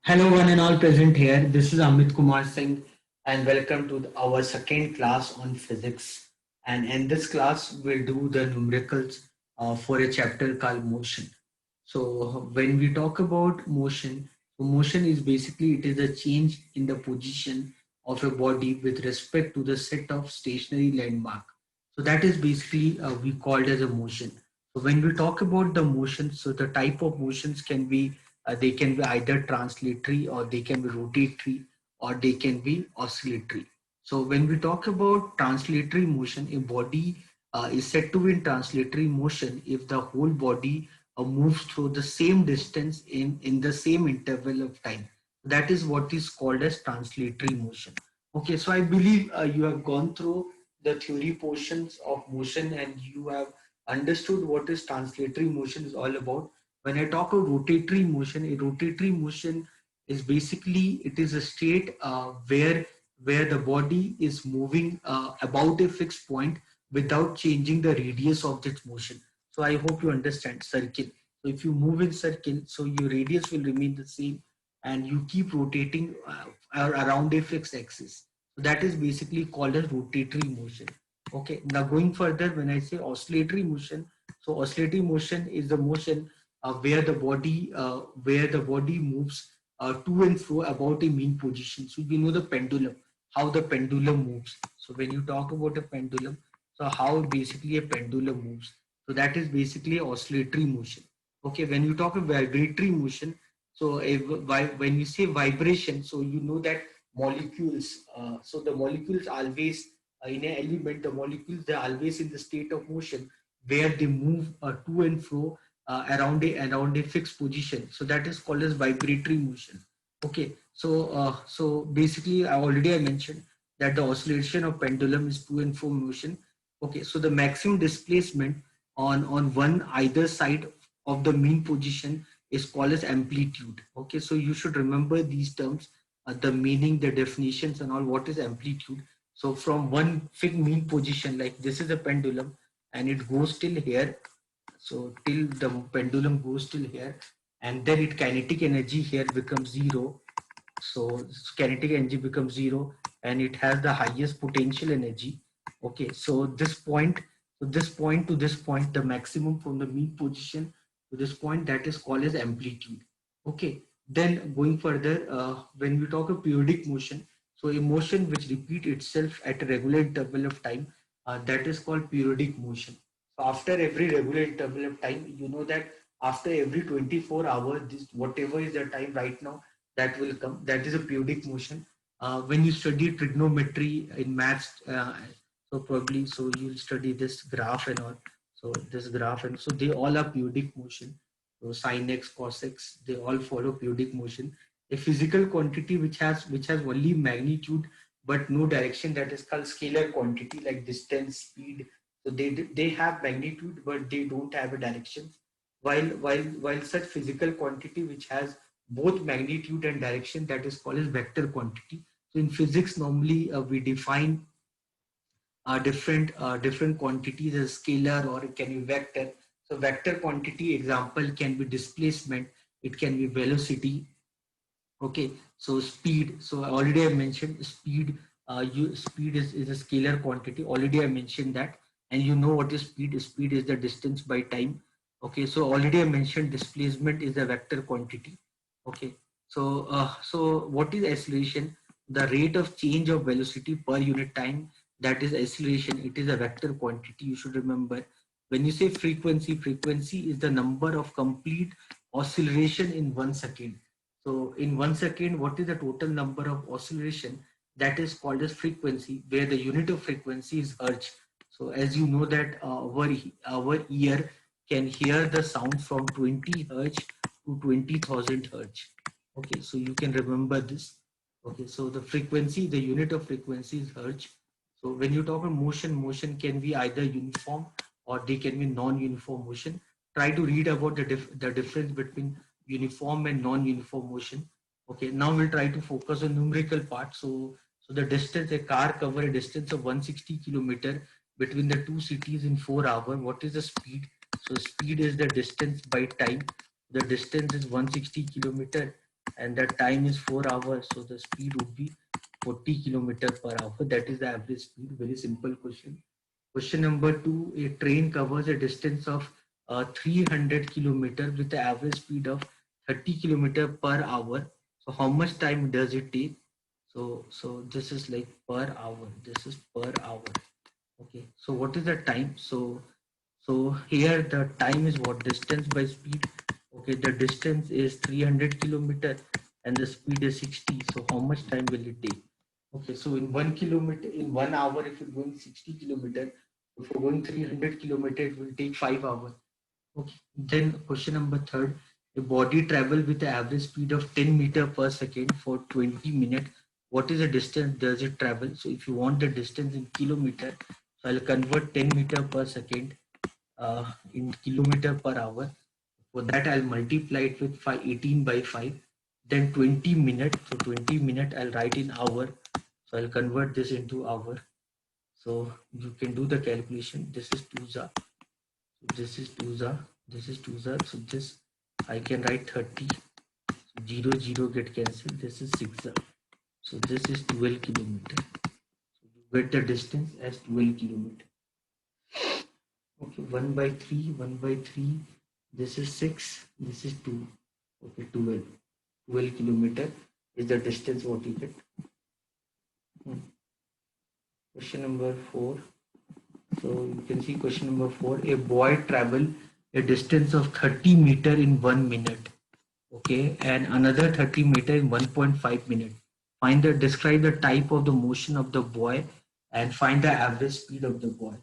Hello, one and all present here. This is Amit Kumar Singh, and welcome to our second class on physics. And in this class, we'll do the numericals for a chapter called motion. So, when we talk about motion, so motion is basically it is a change in the position of a body with respect to the set of stationary landmark. So that is basically we called as a motion. So when we talk about the motion, so the type of motions can be they can be either translatory or they can be rotatory or they can be oscillatory. So when we talk about translatory motion, a body is said to be in translatory motion if the whole body moves through the same distance in the same interval of time. That is what is called as translatory motion. Okay, so I believe you have gone through the theory portions of motion and you have understood what is translatory motion is all about. When I talk of rotatory motion, a rotatory motion is basically it is a state where the body is moving about a fixed point without changing the radius of its motion. So I hope you understand circle. So if you move in circle, so your radius will remain the same and you keep rotating around a fixed axis. So that is basically called as rotatory motion. Okay, now going further, when I say oscillatory motion, so oscillatory motion is the motion where the body moves to and fro about a mean position. So you know the pendulum, how the pendulum moves. So when you talk about a pendulum, so how basically a pendulum moves. So that is basically oscillatory motion. Okay, when you talk about vibratory motion, so when you say vibration, so you know that molecules. So the molecules always in an element, the molecules they are always in the state of motion where they move to and fro around a fixed position. So that is called as vibratory motion. Okay, so basically I mentioned that the oscillation of pendulum is to and fro motion. Okay, so the maximum displacement on one either side of the mean position is called as amplitude. Okay, so you should remember these terms, the meaning, the definitions, and all. What is amplitude? So from one fixed mean position, like this is a pendulum, and it goes till here. So till the pendulum goes till here, and then it kinetic energy here becomes zero. So kinetic energy becomes zero, and it has the highest potential energy. Okay, so this point to this point, the maximum from the mean position to this point, that is called as amplitude. Okay, then going further, when we talk of periodic motion, so a motion which repeat itself at a regular interval of time, that is called periodic motion. So after every regular interval of time, you know that after every 24 hours, this whatever is the time right now, that will come. That is a periodic motion. When you study trigonometry in maths, so probably so you'll study this graph and all. So this graph and so they all are periodic motion. So sin x, cos x, they all follow periodic motion. A physical quantity which has only magnitude but no direction, that is called scalar quantity, like distance, speed. So they have magnitude but they don't have a direction. While such physical quantity which has both magnitude and direction, that is called as vector quantity. So in physics, normally we define different quantities as scalar or it can be vector. So vector quantity example can be displacement, it can be velocity. Okay, so speed. So already I mentioned speed. Speed is a scalar quantity. Already I mentioned that, and you know what is speed? Speed is the distance by time. Okay, so already I mentioned displacement is a vector quantity. Okay, so what is acceleration? The rate of change of velocity per unit time. That is acceleration. It is a vector quantity. You should remember. When you say frequency, frequency is the number of complete oscillation in 1 second. So in 1 second, what is the total number of oscillation? That is called as frequency, where the unit of frequency is hertz. So as you know that our ear can hear the sound from 20 hertz to 20,000 hertz. Okay, so you can remember this. Okay, so the frequency, the unit of frequency is hertz. So when you talk about motion, motion can be either uniform or they can be non-uniform motion. Try to read about the difference between uniform and non-uniform motion. Okay, now we'll try to focus on numerical part. So the distance, a car cover a distance of 160 kilometer between the two cities in 4 hours. What is the speed? So speed is the distance by time. The distance is 160 kilometer. and that time is 4 hours, so the speed would be 40 kilometer per hour. That is the average speed. Very simple question. Question number 2, a train covers a distance of 300 kilometer with the average speed of 30 kilometer per hour. So how much time does it take? So this is like per hour. This is per hour. Okay. So what is the time? So here the time is what? Distance by speed. Okay, the distance is 300 kilometer and the speed is 60. So how much time will it take? Okay, so in 1 kilometer, in 1 hour, if you're going 60 kilometer, if you're going 300 kilometer, it will take 5 hours. Okay, then question number third, a body travel with an average speed of 10 meter per second for 20 minutes. What is the distance does it travel? So if you want the distance in kilometer, so I'll convert 10 meter per second in kilometer per hour. For that, I'll multiply it with 18 by 5. Then 20 minutes. So 20 minutes I'll write in hour. So I'll convert this into hour. So you can do the calculation. This is 2 za. This is 2 za. This is 2 za. So this I can write 30. So 0 0 get cancelled. This is 6 za. So this is 12 kilometer. So you get the distance as 12 kilometer. Okay, 1 by 3, 1 by 3. This is 6. This is 2. Okay, 12. 12 kilometer is the distance what you get. Question number 4. So you can see question number 4. A boy travel a distance of 30 meter in 1 minute. Okay, and another 30 meter in 1.5 minutes. Describe the type of the motion of the boy and find the average speed of the boy.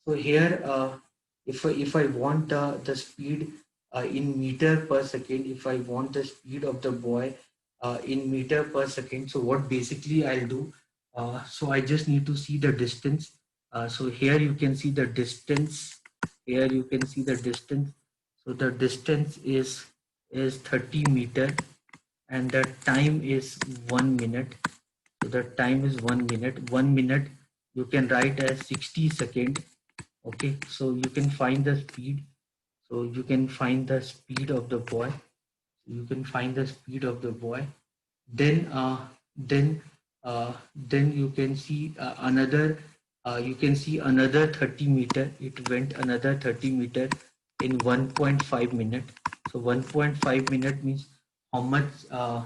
So here, if I want the speed in meter per second, if I want the speed of the boy in meter per second, so what basically I'll do, so I just need to see the distance. So here you can see the distance. Here you can see the distance. So the distance is 30 meter and the time is 1 minute. So the time is 1 minute. 1 minute you can write as 60 second. Okay, so you can find the speed. So you can find the speed of the boy. You can find the speed of the boy. Then then you can see another. You can see another 30 meter. It went another 30 meter in 1.5 minute. So 1.5 minute means how much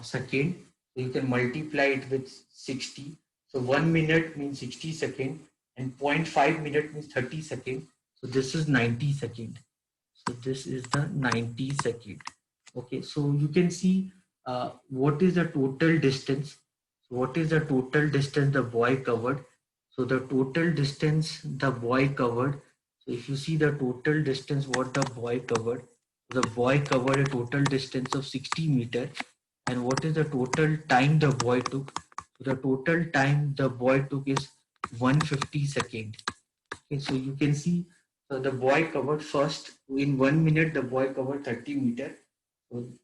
second? So you can multiply it with 60. So 1 minute means 60 second and 0.5 minute means 30 second. So this is 90 second. So this is the 90 second. Okay, so you can see what is the total distance. So what is the total distance the boy covered? So the total distance the boy covered. So if you see the total distance what the boy covered, the boy covered a total distance of 60 meter. And what is the total time the boy took? So the total time the boy took is 150 second. Okay, so you can see the boy covered first in 1 minute the boy covered 30 meter.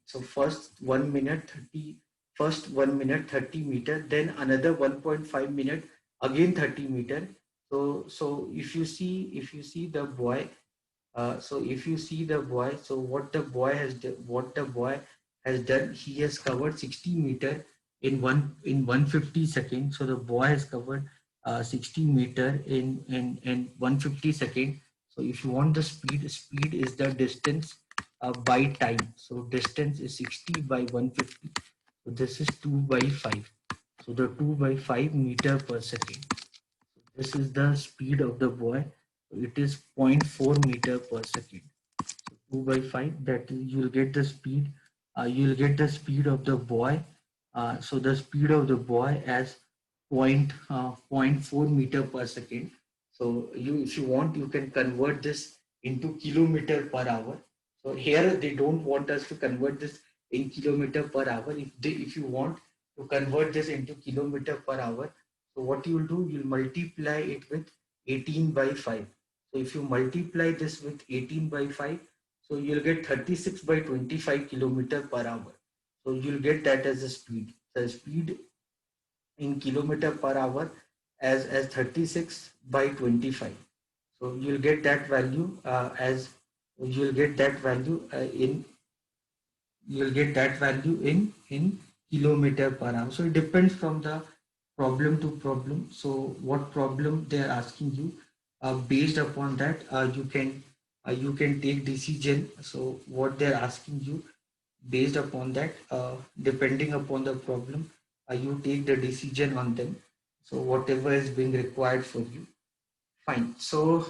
So first 1 minute 30, first 1 minute 30 meter, then another 1.5 minute again 30 meter. So if you see the boy, so if you see the boy, so what the boy has done, he has covered 60 meter in 150 seconds. So the boy has covered 60 meter in 150 seconds. So if you want the speed is the distance by time. So distance is 60 by 150. So this is 2 by 5. So the 2 by 5 meter per second. This is the speed of the boy. It is 0.4 meter per second. So 2 by 5, that you'll get the speed. You'll get the speed of the boy. So the speed of the boy as zero point 0.4 meter per second. So if you want, you can convert this into kilometer per hour. So here they don't want us to convert this in kilometer per hour. If you want to convert this into kilometer per hour, so what you will do, you'll multiply it with 18 by 5. So if you multiply this with 18 by 5, so you'll get 36 by 25 kilometer per hour. So you'll get that as a speed. The speed in kilometer per hour as 36 by 25. So you'll get that value as you'll get that value in you'll get that value in kilometer per hour. So it depends from the problem to problem. So what problem they are asking you, based upon that, you can take decision. So what they are asking you, based upon that, depending upon the problem, you take the decision on them. So whatever is being required for you, fine. So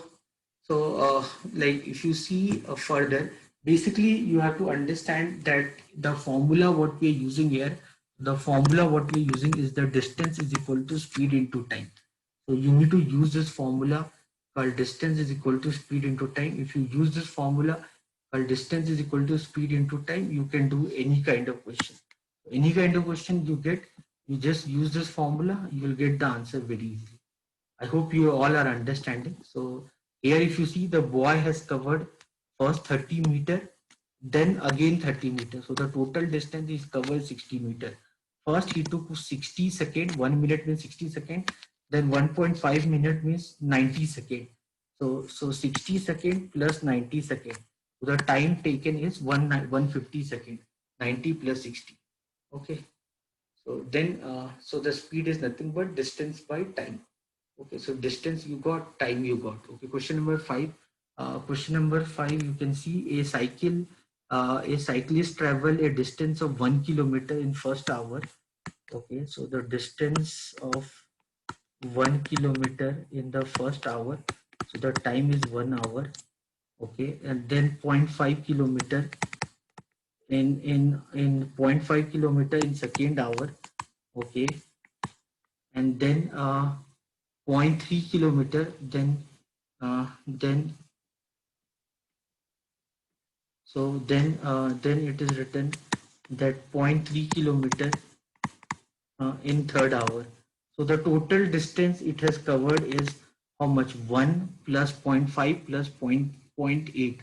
like if you see further, basically you have to understand that the formula what we are using here, the formula what we are using is the distance is equal to speed into time. So you need to use this formula called distance is equal to speed into time. If you use this formula called distance is equal to speed into time, you can do any kind of question. Any kind of question you get, you just use this formula, you will get the answer very easily. I hope you all are understanding. So here if you see, the boy has covered first 30 meter, then again 30 meter. So the total distance is covered 60 meter. First he took 60 second, 1 minute means 60 second, then 1.5 minute means 90 second. So 60 second plus 90 second. So the time taken is 150 second, 90 plus 60. Okay. So then, so the speed is nothing but distance by time. Okay, so distance you got, time you got. Okay, question number five. Question number five, you can see a cyclist travel a distance of 1 kilometer in first hour. Okay, so the distance of 1 kilometer in the first hour. So the time is 1 hour. Okay, and then 0.5 kilometer in 0.5 kilometer in second hour. Okay, and then zero point 0.3 kilometer, then then it is written that zero point 0.3 kilometer in third hour. So the total distance it has covered is how much? 1 plus zero point 0.5 plus zero point 0.8.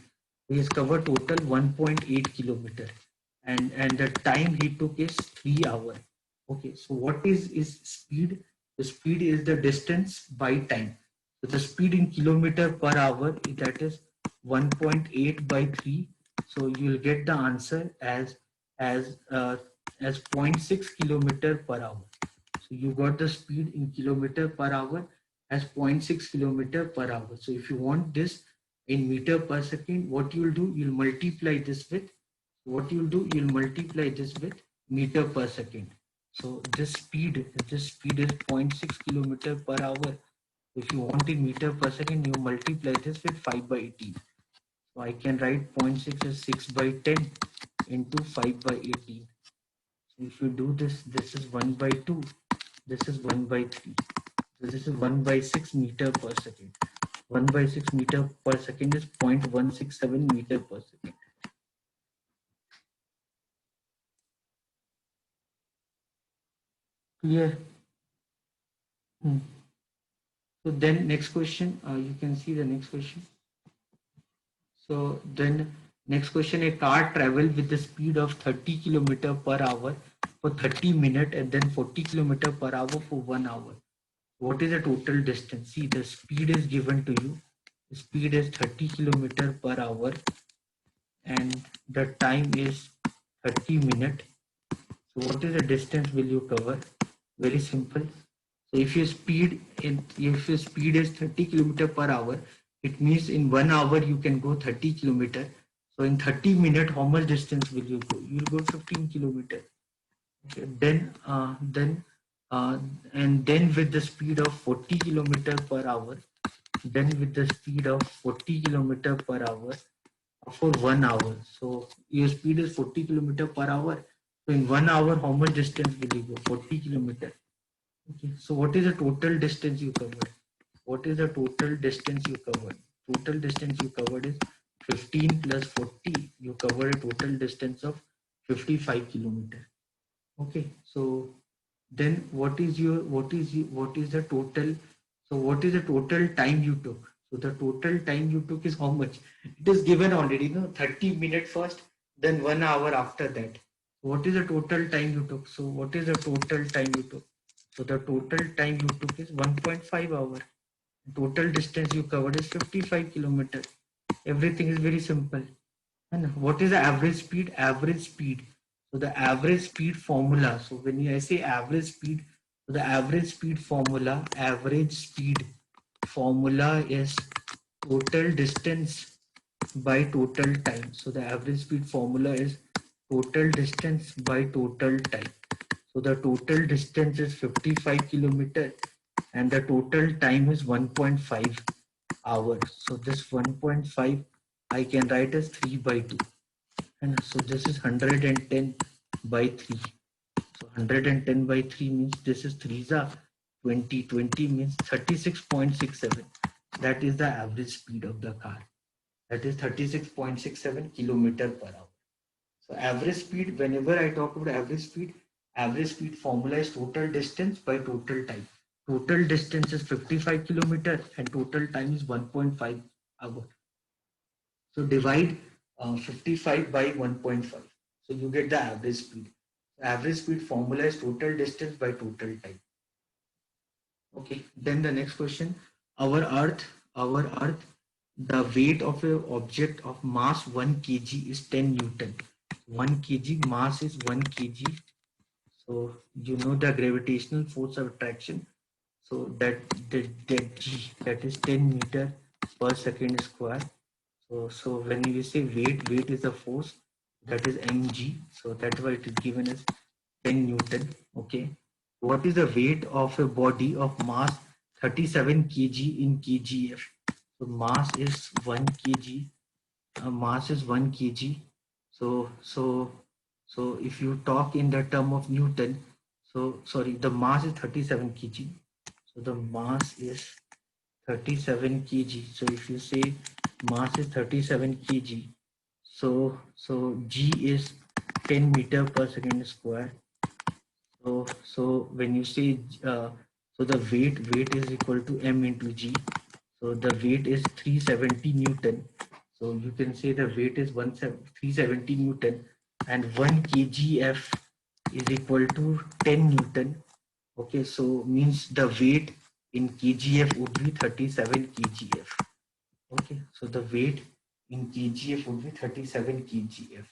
He has covered total 1.8 kilometer, and the time he took is 3 hours. Okay, so what is speed? The speed is the distance by time. So the speed in kilometer per hour, that is 1.8 by 3. So you will get the answer as uh, as 0.6 kilometer per hour. So you got the speed in kilometer per hour as 0.6 kilometer per hour. So if you want this in meter per second, what you will do, you'll multiply this with you'll multiply this with meter per second. So this speed is 0.6 kilometer per hour. If you want in meter per second, you multiply this with 5 by 18. So I can write 0.6 as 6 by 10 into 5 by 18. So if you do this, this is 1 by 2, this is 1 by 3. So this is 1 by 6 meter per second. 1 by 6 meter per second is 0.167 meter per second. Clear? So then next question, you can see the next question. So then next question, a car travel with the speed of 30 kilometer per hour for 30 minutes and then 40 kilometer per hour for 1 hour. What is the total distance? See, the speed is given to you. The speed is 30 kilometer per hour and the time is 30 minutes. So what is the distance will you cover? Very simple. So if your speed is 30 kilometer per hour, it means in 1 hour you can go 30 kilometer. So in 30 minutes, how much distance will you go? You'll go 15 kilometer. Okay. And then with the speed of 40 kilometer per hour, then with the speed of 40 kilometer per hour for 1 hour. So your speed is 40 kilometer per hour. So in 1 hour, how much distance will you go? 40 kilometer. Okay. So what is the total distance you covered? What is the total distance you covered? Total distance you covered is 15 plus 40. You covered a total distance of 55 kilometer. Okay. So then what is the total? So what is the total time you took? So the total time you took is how much? It is given already, no? 30 minutes first, then 1 hour after that. What is the total time you took? So what is the total time you took? So the total time you took is 1.5 hour. Total distance you covered is 55 kilometer. Everything is very simple. And what is the average speed? Average speed. So the average speed formula. So when I say average speed, so the average speed formula is total distance by total time. So the average speed formula is total distance by total time. So the total distance is 55 kilometer and the total time is 1.5 hours. So this 1.5 I can write as 3 by 2. And so this is 110 by 3. So 110 by 3 means this is 3s are 20. 20 means 36.67. That is the average speed of the car. That is 36.67 kilometer per hour. So average speed, whenever I talk about average speed formula is total distance by total time. Total distance is 55 kilometer and total time is 1.5 hour. So divide 55 by 1.5. So you get the average speed. Average speed formula is total distance by total time. Okay, then the next question. Our earth, the weight of an object of mass 1 kg is 10 Newton. 1 kg mass is 1 kg. So you know the gravitational force of attraction. So that G, that is 10 meter per second square. So when you say weight is a force, that is mg. So that's why it is given as 10 Newton. Okay. What is the weight of a body of mass 37 kg in kgf? So mass is 1 kg. Mass is 1 kg. So if you talk in the term of Newton, so sorry, the mass is 37 kg. So the mass is 37 kg. So if you say mass is 37 kg, so g is 10 meter per second square. So when you say so the weight is equal to m into g. So the weight is 370 Newton. So you can say the weight is 370 Newton and 1 kgf is equal to 10 Newton. Okay, so means the weight in kgf would be 37 kgf. Okay, so the weight in kgf would be 37 kgf.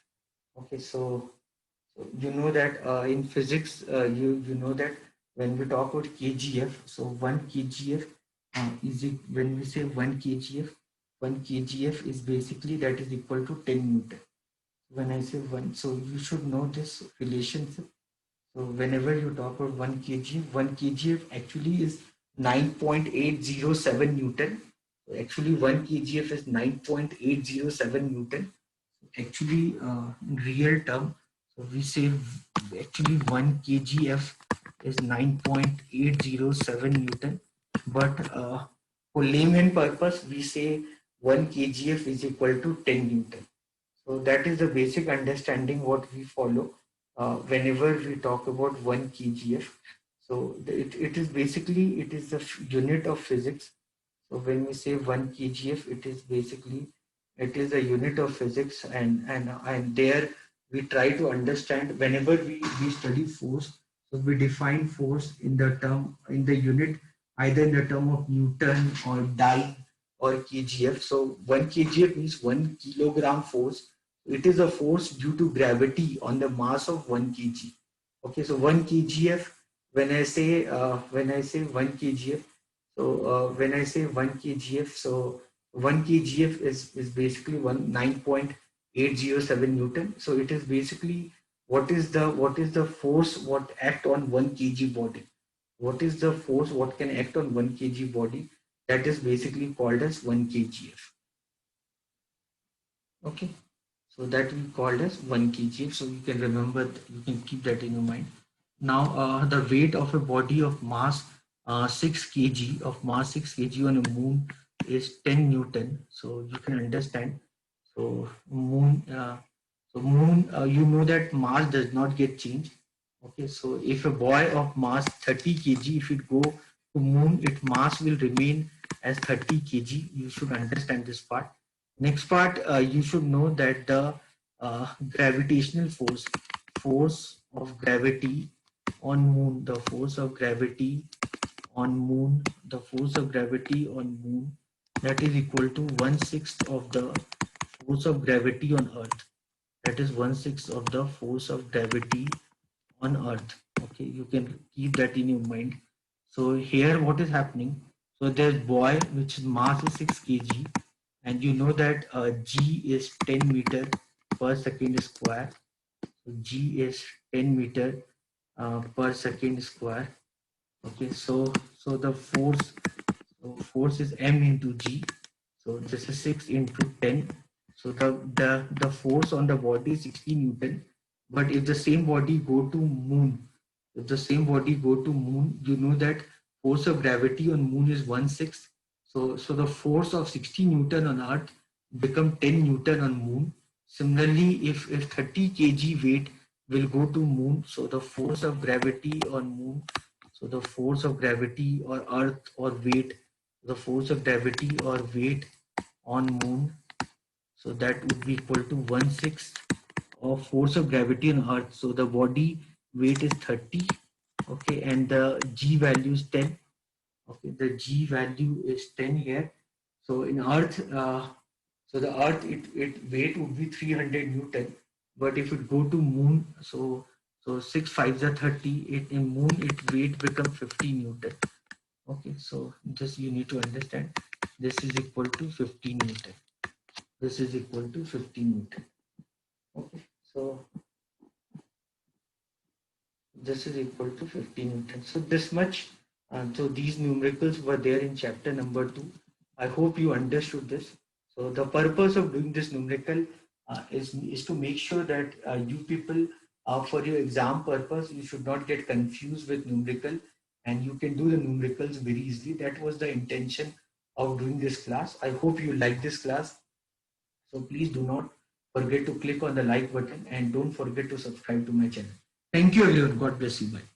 Okay, so you know that in physics, you know that when we talk about kgf, so 1 kgf is it, when we say 1 kgf is basically that is equal to 10 Newton. When I say 1, so you should know this relationship. So whenever you talk about 1 kg, 1 kgf actually is 9.807 Newton. So actually 1 kgf is 9.807 Newton. Actually, in real term, so we say actually 1 kgf is 9.807 Newton. But for layman purpose, we say 1 kgf is equal to 10 Newton. So that is the basic understanding what we follow whenever we talk about 1 kgf. So it is basically, it is the unit of physics. So when we say 1 kgf, it is basically, it is a unit of physics, and there we try to understand whenever we study force. So we define force in the term, in the unit, either in the term of Newton or Dye or kgf. So 1 kgf means 1 kilogram force. It is a force due to gravity on the mass of 1 kg. Okay, so 1 kgf, when I say 1 kgf, so when I say 1 kgf, so 1 kgf is basically 9.807 Newton. So it is basically what is the force what act on 1 kg body. What is the force what can act on 1 kg body? That is basically called as 1 kgf. Okay. So that we called as 1 kg. So you can remember, you can keep that in your mind. Now the weight of a body of mass 6 kg on a moon is 10 Newton. So you can understand. So moon, you know that mass does not get changed. Okay, so if a boy of mass 30 kg, if it go to moon, its mass will remain as 30 kg. You should understand this part. Next part, you should know that the gravitational force of gravity on moon, the force of gravity on moon, that is equal to 1/6 of the force of gravity on earth. that is 1/6 of the force of gravity on earth. Okay, you can keep that in your mind. So here what is happening, so there's boy which mass is 6 kg, and you know that g is 10 meter per second square. So g is 10 meter per second square. Okay, so the force is m into g. So this is 6 into 10. So the force on the body is 60 Newton. But if the same body go to moon, if the same body go to moon, you know that force of gravity on moon is 1/6. So the force of 60 Newton on earth become 10 Newton on moon. Similarly, if 30 kg weight will go to moon, so the force of gravity on moon, so the force of gravity or earth or weight, the force of gravity or weight on moon, so that would be equal to 1/6 of force of gravity on earth. So the body weight is 30, okay, and the g value is 10. Okay, the g value is 10 here. So in earth, so the earth, it weight would be 300 Newton, but if it go to moon, so 6 5s are 30, it in moon it weight become 50 Newton. Okay, so this you need to understand. This is equal to 15 Newton. This is equal to 15 Newton. Okay, so this is equal to 15 Newton. So this much. So these numericals were there in chapter number 2. I hope you understood this. So the purpose of doing this numerical is to make sure that you people, for your exam purpose, you should not get confused with numerical, and you can do the numericals very easily. That was the intention of doing this class. I hope you like this class. So please do not forget to click on the like button and don't forget to subscribe to my channel. Thank you everyone. God bless you. Bye.